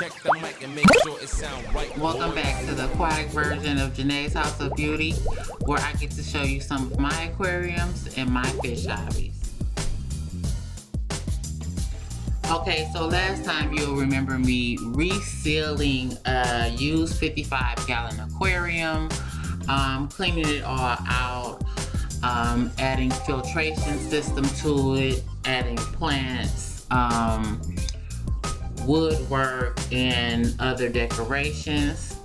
check the mic and make sure it sound right. Welcome back to the aquatic version of Janae's House of Beauty, where I get to show you some of my aquariums and my fish hobbies. Okay, so last time you'll remember me resealing a used 55-gallon aquarium, cleaning it all out, adding filtration system to it, adding plants, woodwork, and other decorations.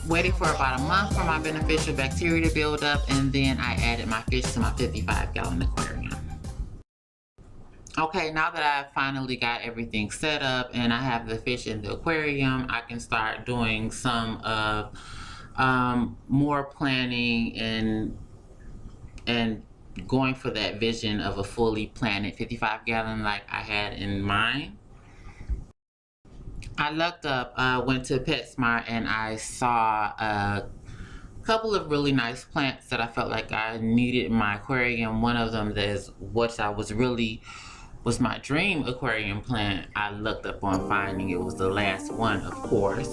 Waited for about a month for my beneficial bacteria to build up, and then I added my fish to my 55-gallon aquarium. Okay, now that I've finally got everything set up and I have the fish in the aquarium, I can start doing some of more planning and going for that vision of a fully planted 55-gallon like I had in mind. I looked up, went to PetSmart, and I saw a couple of really nice plants that I felt like I needed in my aquarium. One of them is what was my dream aquarium plant. I looked up on finding it was the last one, of course.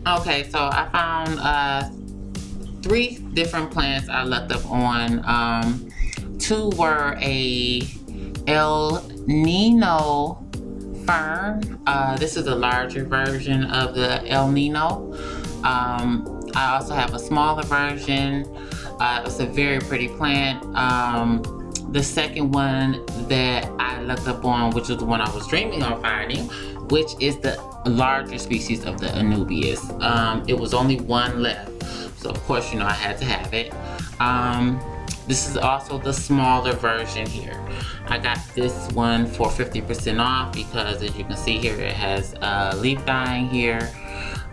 Okay, so I found 3 different plants I looked up on. 2 were a El Nino fern. This is a larger version of the El Nino. I also have a smaller version. It's a very pretty plant. The second one that I looked up on, which is the one I was dreaming on finding, which is the larger species of the Anubias. It was only one left, so of course, you know, I had to have it. This is also the smaller version here. I got this one for 50% off because, as you can see here, it has leaf dyeing here.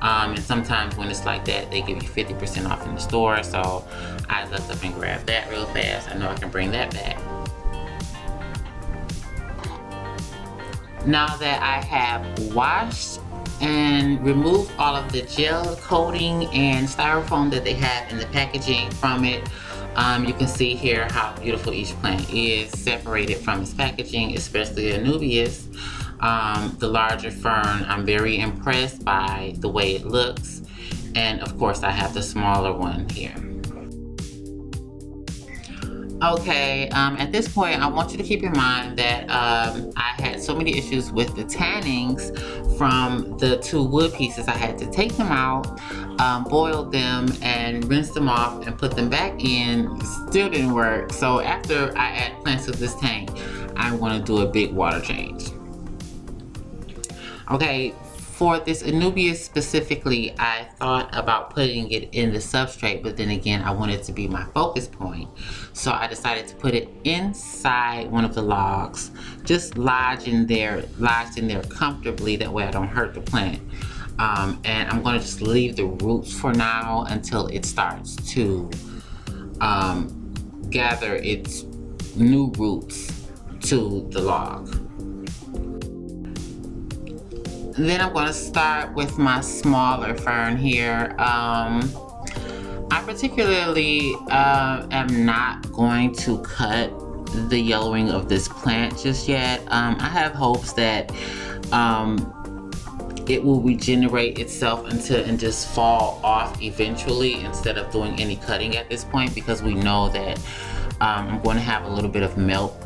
And sometimes when it's like that, they give you 50% off in the store. So I looked up and grabbed that real fast. I know I can bring that back. Now that I have washed and removed all of the gel coating and styrofoam that they have in the packaging from it, you can see here how beautiful each plant is separated from its packaging, especially Anubias. The larger fern, I'm very impressed by the way it looks. And of course, I have the smaller one here. Okay, at this point, I want you to keep in mind that I had so many issues with the tannings from the 2 wood pieces. I had to take them out, boil them, and rinse them off and put them back in. Still didn't work. So after I add plants to this tank, I want to do a big water change. Okay, for this Anubias specifically, I thought about putting it in the substrate, but then again, I wanted it to be my focus point. So I decided to put it inside one of the logs, just lodged in there comfortably. That way I don't hurt the plant. And I'm going to just leave the roots for now until it starts to gather its new roots to the log. Then I'm going to start with my smaller fern here. I particularly am not going to cut the yellowing of this plant just yet. I have hopes that it will regenerate itself and just fall off eventually, instead of doing any cutting at this point, because we know that I'm going to have a little bit of melt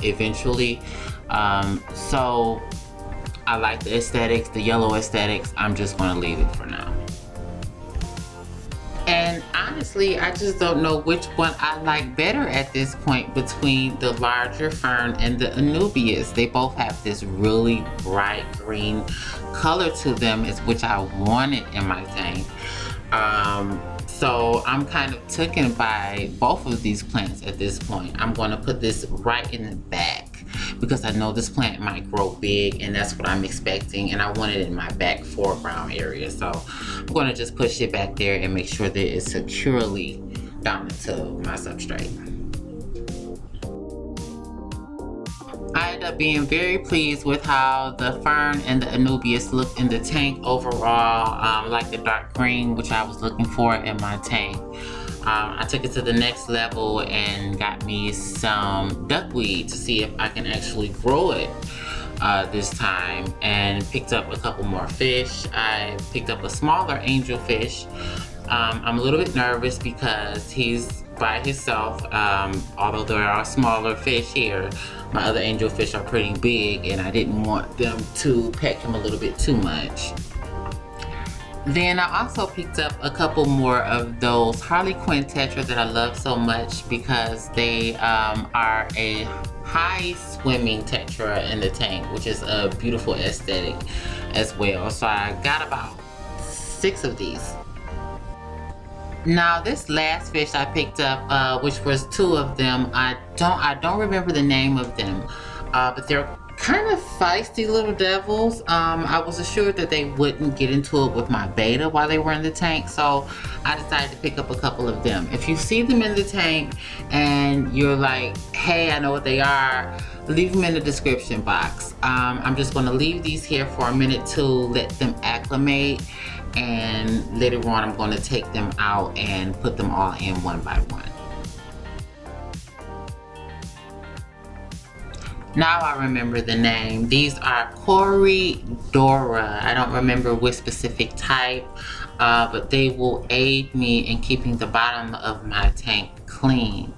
eventually. So I like the aesthetics, the yellow aesthetics. I'm just going to leave it for now. And honestly, I just don't know which one I like better at this point between the larger fern and the Anubias. They both have this really bright green color to them, which I wanted in my tank. So I'm kind of taken by both of these plants at this point. I'm going to put this right in the back because I know this plant might grow big, and that's what I'm expecting, and I want it in my back foreground area. So I'm going to just push it back there and make sure that it's securely down into my substrate. I ended up being very pleased with how the fern and the Anubias looked in the tank overall. Like the dark green, which I was looking for in my tank. I took it to the next level and got me some duckweed to see if I can actually grow it this time, and picked up a couple more fish. I picked up a smaller angelfish. I'm a little bit nervous because he's by himself. Although there are smaller fish here, my other angelfish are pretty big and I didn't want them to peck him a little bit too much. Then I also picked up a couple more of those Harlequin Tetra that I love so much because they are a high swimming Tetra in the tank, which is a beautiful aesthetic as well. So I got about 6 of these. Now this last fish I picked up, which was 2 of them, I don't remember the name of them, but they're kind of feisty little devils. I was assured that they wouldn't get into it with my beta while they were in the tank, so I decided to pick up a couple of them. If you see them in the tank and you're like, hey, I know what they are, leave them in the description box. I'm just going to leave these here for a minute to let them acclimate, and later on I'm going to take them out and put them all in one by one. Now I remember the name. These are Corydoras. I don't remember which specific type, but they will aid me in keeping the bottom of my tank clean.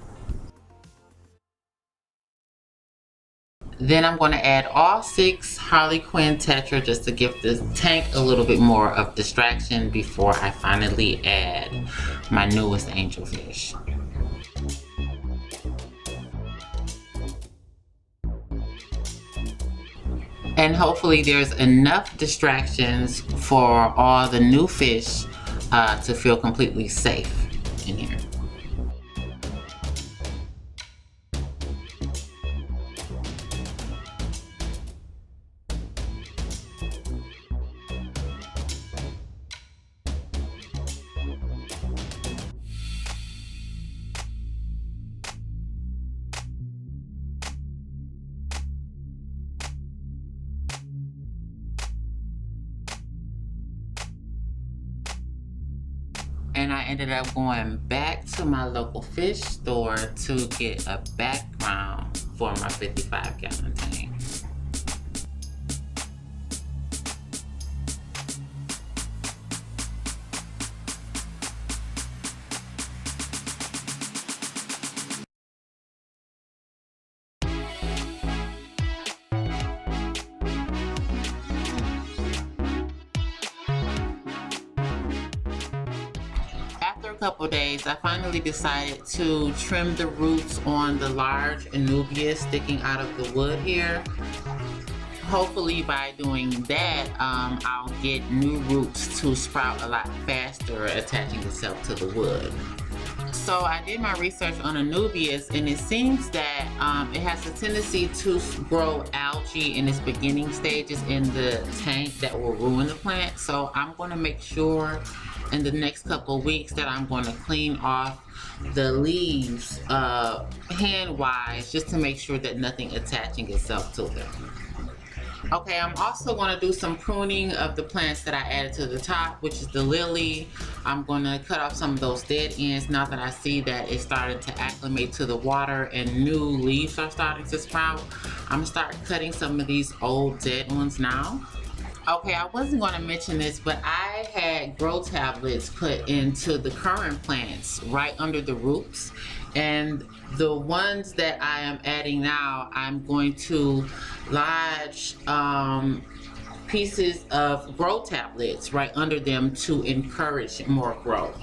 Then I'm going to add all 6 Harlequin Tetra just to give the tank a little bit more of distraction before I finally add my newest angelfish. And hopefully there's enough distractions for all the new fish to feel completely safe in here. And I ended up going back to my local fish store to get a background for my 55-gallon tank. After a couple days, I finally decided to trim the roots on the large Anubias sticking out of the wood here. Hopefully by doing that, I'll get new roots to sprout a lot faster, attaching itself to the wood. So I did my research on Anubias, and it seems that it has a tendency to grow algae in its beginning stages in the tank that will ruin the plant. So I'm going to make sure in the next couple of weeks that I'm going to clean off the leaves hand-wise, just to make sure that nothing attaching itself to them. Okay, I'm also going to do some pruning of the plants that I added to the top, which is the lily. I'm going to cut off some of those dead ends now that I see that it's starting to acclimate to the water and new leaves are starting to sprout. I'm going to start cutting some of these old dead ones now. Okay, I wasn't going to mention this, but I had grow tablets put into the current plants right under the roots. And the ones that I am adding now, I'm going to lodge pieces of grow tablets right under them to encourage more growth.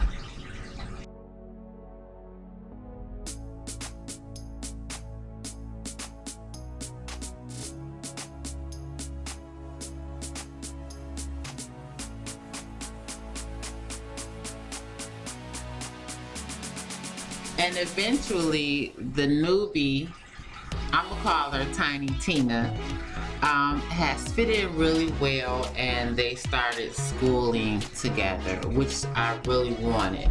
And eventually, the newbie, I'm gonna call her Tiny Tina, has fit in really well, and they started schooling together, which I really wanted.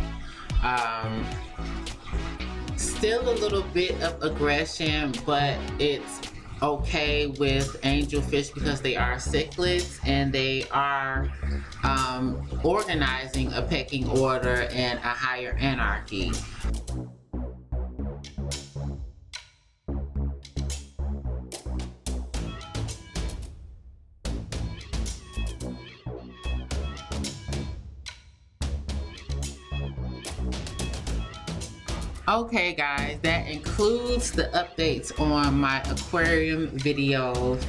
Still a little bit of aggression, but it's okay with angelfish because they are cichlids and they are organizing a pecking order and a higher anarchy. Okay guys, that includes the updates on my aquarium videos.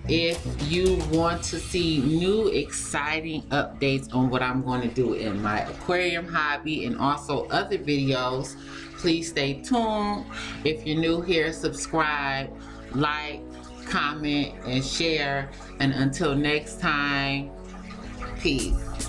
If you want to see new exciting updates on what I'm going to do in my aquarium hobby and also other videos, please stay tuned. If you're new here, subscribe, like, comment, and share. And until next time, peace.